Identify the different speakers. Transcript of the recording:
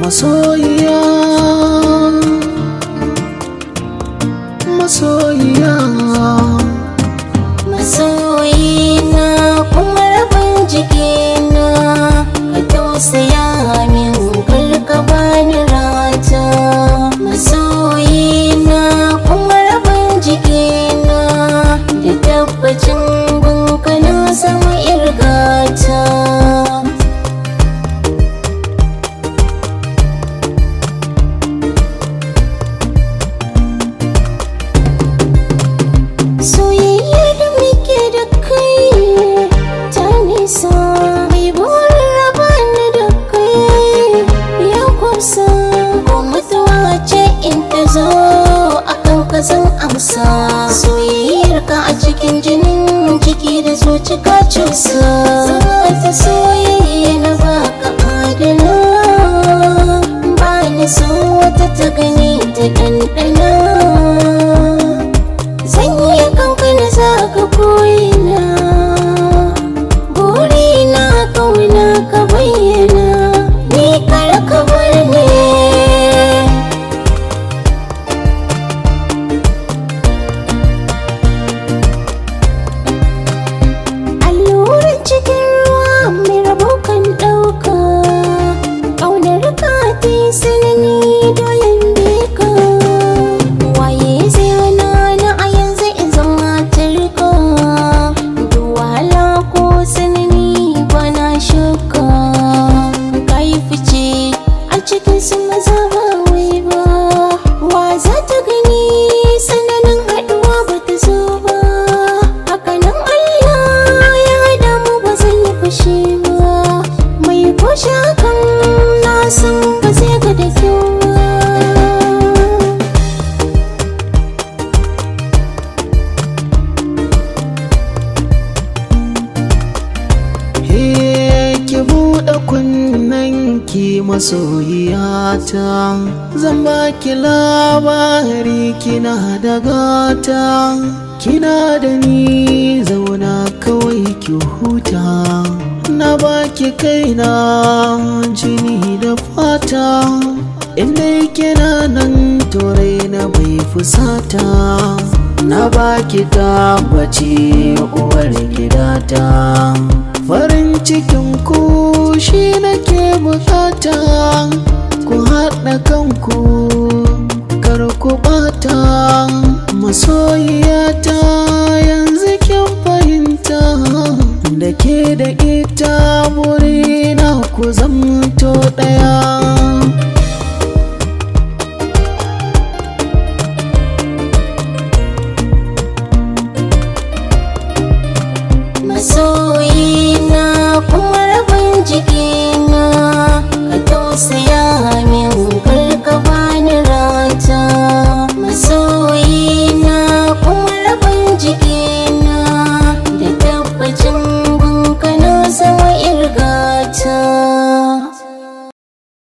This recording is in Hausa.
Speaker 1: masoyiya, masoyiya,
Speaker 2: masoyina kuma rabin jikina, ka tausaya min kar ka bani rata. Masoyina kuma rabin jikina, da tabbacin gunka na zama irgata. Soyayya da muke da kai ta nisa, mai burin raba ni da kai ya kusa. Ko mutuwa ce in ta zo akan ka zan amsa. Soyayyar ka a cikin jinin jiki da zuci ka cusa. Ta soyayya na baka adana, ba ni so wata ta gani ta ɗanɗana. Sanya kanka na saka koyina, burina kauna ka bayyana, ni kar ka bar ni. Alluran cikin ruwa mai rabo kan ɗauka, ƙaunar ka ta yi sanani dole bi ka. Waye zai hana ni a yanzu in zama tarka, duwala ko sanani bana shakka. Ka yi fice a cikin su maza ba wai ba, wa za ta gani sananin haɗuwa ba ta zo ba. Hakanan Allah ya haɗa mu ba zai yi fushi ba, mai ko shakan na san ba zai ga da kyau ba.
Speaker 1: ki buɗe kunnen ki masoyiyata, zan baki labari kina da gata. Kina da ni zauna kawai ki huta, na baki kaina jini da fata. Inda kina nan torai na bai fusata, na baki tabbaci uwar gidata. Farin cikin ku shi nake bukata, ku haɗa kanku kar ku ɓata. Masoyiyata yanzu kin fahimta, da ke da ita burina ku zamto ɗaya.
Speaker 2: Masoyina kuma rabin jikina, ka tausaya